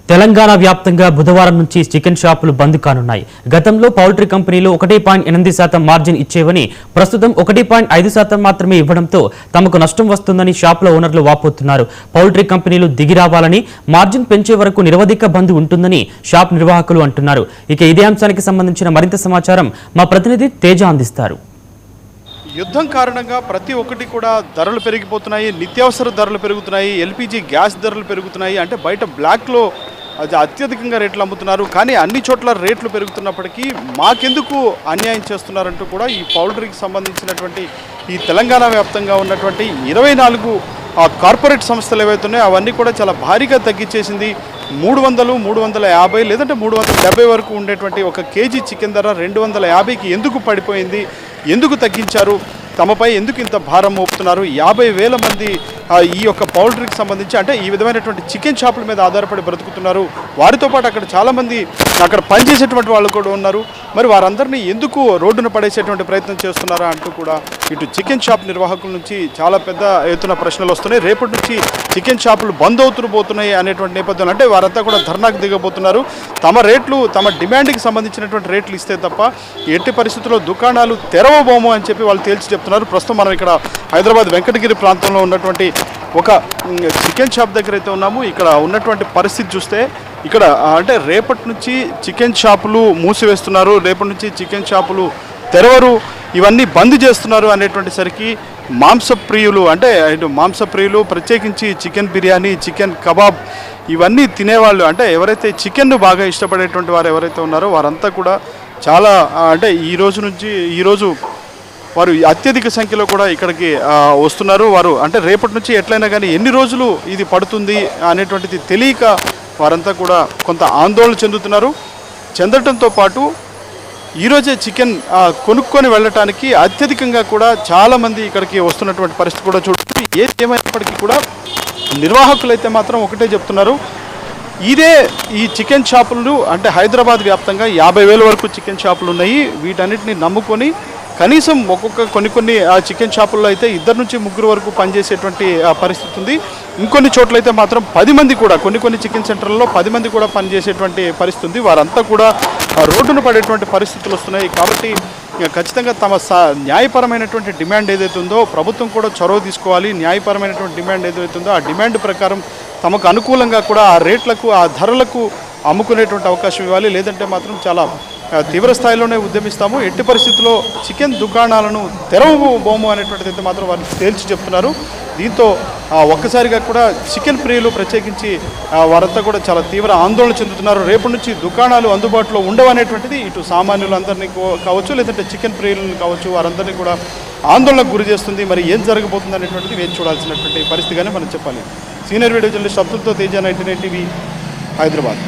తెలంగాణ వ్యాప్తంగా బుధవారం నుంచి చికెన్ షాపులు బంద్ కానున్నాయి. గతంలో పౌల్ట్రీ కంపెనీలు 1.8% మార్జిన్ ఇచ్చేవని ప్రస్తుతం 1.5% మాత్రమే ఇవ్వడంతో తమకు నష్టం వస్తుందని షాపుల ఓనర్లు వాపోతున్నారు. పౌల్ట్రీ కంపెనీలు దిగి రావాలని, మార్జిన్ పెంచే వరకు నిరవధిక బంద్ ఉంటుందని షాప్ నిర్వాహకులు అంటున్నారు. ఇక ఇదే అంశానికి సంబంధించిన మరింత సమాచారం మా ప్రతినిధి తేజ అందిస్తారు. యుద్ధం కారణంగా ప్రతి ఒక్కటి కూడా ధరలు పెరిగిపోతున్నాయి. నిత్యావసర ధరలు పెరుగుతున్నాయి, ఎల్పిజి గ్యాస్ ధరలు పెరుగుతున్నాయి. అంటే బయట బ్లాక్లో అత్యధికంగా రేట్లు అమ్ముతున్నారు. కానీ అన్ని చోట్ల రేట్లు పెరుగుతున్నప్పటికీ మాకెందుకు అన్యాయం చేస్తున్నారంటూ కూడా ఈ పౌల్ట్రీకి సంబంధించినటువంటి ఈ తెలంగాణ వ్యాప్తంగా ఉన్నటువంటి 24 కార్పొరేట్ సంస్థలు ఏవైతున్నాయో అవన్నీ కూడా చాలా భారీగా తగ్గించేసింది. 300, 350 లేదంటే 370 వరకు ఉండేటువంటి ఒక కేజీ చికెన్ ధర 250కి ఎందుకు పడిపోయింది, ఎందుకు తగ్గించారు, తమపై ఎందుకు ఇంత భారం మోపుతున్నారు? 50,000 మంది ఈ యొక్క పౌల్ట్రీకి సంబంధించి అంటే ఈ విధమైనటువంటి చికెన్ షాపుల మీద ఆధారపడి బ్రతుకుతున్నారు. వారితో పాటు అక్కడ చాలామంది అక్కడ పనిచేసేటువంటి వాళ్ళు కూడా ఉన్నారు. మరి వారందరినీ ఎందుకు రోడ్డున పడేసేటువంటి ప్రయత్నం చేస్తున్నారా అంటూ కూడా ఇటు చికెన్ షాప్ నిర్వాహకుల నుంచి చాలా పెద్ద ఎత్తున ప్రశ్నలు వస్తున్నాయి. రేపటి నుంచి చికెన్ షాపులు బంద్ అవుతుపోతున్నాయి అనేటువంటి నేపథ్యంలో అంటే వారంతా కూడా ధర్నాకు దిగబోతున్నారు. తమ రేట్లు, తమ డిమాండ్కి సంబంధించినటువంటి రేట్లు ఇస్తే తప్ప ఎట్టి పరిస్థితుల్లో దుకాణాలు తెరవబోము అని చెప్పి వాళ్ళు తేల్చి చెప్తున్నారు. ప్రస్తుతం మనం ఇక్కడ హైదరాబాద్ వెంకటగిరి ప్రాంతంలో ఉన్నటువంటి ఒక చికెన్ షాప్ దగ్గర అయితే ఉన్నాము. ఇక్కడ ఉన్నటువంటి పరిస్థితి చూస్తే ఇక్కడ అంటే రేపటి నుంచి చికెన్ షాపులు మూసివేస్తున్నారు, రేపటి నుంచి చికెన్ షాపులు తెరవరు, ఇవన్నీ బంద్ చేస్తున్నారు అనేటువంటి సరికి మాంసప్రియులు అంటే ఇటు మాంసప్రియులు ప్రత్యేకించి చికెన్ బిర్యానీ, చికెన్ కబాబ్ ఇవన్నీ తినేవాళ్ళు అంటే ఎవరైతే చికెన్ను బాగా ఇష్టపడేటువంటి వారు ఎవరైతే ఉన్నారో వారంతా కూడా చాలా అంటే ఈరోజు వారు అత్యధిక సంఖ్యలో కూడా ఇక్కడికి వస్తున్నారు. వారు అంటే రేపటి నుంచి ఎట్లయినా కానీ ఎన్ని రోజులు ఇది పడుతుంది అనేటువంటిది తెలియక వారంతా కూడా కొంత ఆందోళన చెందటంతో పాటు ఈరోజే చికెన్ కొనుక్కొని వెళ్ళటానికి అత్యధికంగా కూడా చాలామంది ఇక్కడికి వస్తున్నటువంటి పరిస్థితి కూడా చూడండి. ఏమైనప్పటికీ కూడా నిర్వాహకులు అయితే మాత్రం ఒకటే చెప్తున్నారు, ఈ చికెన్ షాపులు అంటే హైదరాబాద్ వ్యాప్తంగా 50,000 వరకు చికెన్ షాపులు ఉన్నాయి. వీటన్నిటిని నమ్ముకొని కనీసం కొన్ని చికెన్ షాపుల్లో అయితే 2 నుంచి 3 వరకు పనిచేసేటువంటి పరిస్థితి ఉంది. ఇంకొన్ని చోట్ల అయితే మాత్రం 10 మంది కూడా కొన్ని చికెన్ సెంటర్లలో 10 మంది కూడా పనిచేసేటువంటి పరిస్థితి ఉంది. వారంతా కూడా రోడ్డును పడేటువంటి పరిస్థితులు వస్తున్నాయి. కాబట్టి ఖచ్చితంగా తమ న్యాయపరమైనటువంటి డిమాండ్ ఏదైతే ఉందో ప్రభుత్వం కూడా చొరవ తీసుకోవాలి. న్యాయపరమైనటువంటి డిమాండ్ ఏదైతే ఉందో ఆ డిమాండ్ ప్రకారం తమకు అనుకూలంగా కూడా ఆ రేట్లకు, ఆ ధరలకు అమ్ముకునేటువంటి అవకాశం ఇవ్వాలి. లేదంటే మాత్రం చాలా తీవ్ర స్థాయిలోనే ఉద్యమిస్తాము. ఎట్టి పరిస్థితుల్లో చికెన్ దుకాణాలను తెరవబోము అనేటువంటిది అయితే మాత్రం వారు తేల్చి చెప్తున్నారు. దీంతో ఒక్కసారిగా కూడా చికెన్ ప్రియులు ప్రత్యేకించి వారంతా కూడా చాలా తీవ్ర ఆందోళన చెందుతున్నారు. రేపటి నుంచి దుకాణాలు అందుబాటులో ఉండవనేటువంటిది ఇటు సామాన్యులందరినీ కావచ్చు, లేదంటే చికెన్ ప్రియులను కావచ్చు, వారందరినీ కూడా ఆందోళనకు గురి చేస్తుంది. మరి ఏం జరగబోతుంది అనేటువంటిది వేచి చూడాల్సినటువంటి పరిస్థితిగానే మనం చెప్పాలి. సీనియర్ వీడియో జర్నలిస్ట్ అబ్దుల్తో తేజ, 99 టీవీ, హైదరాబాద్.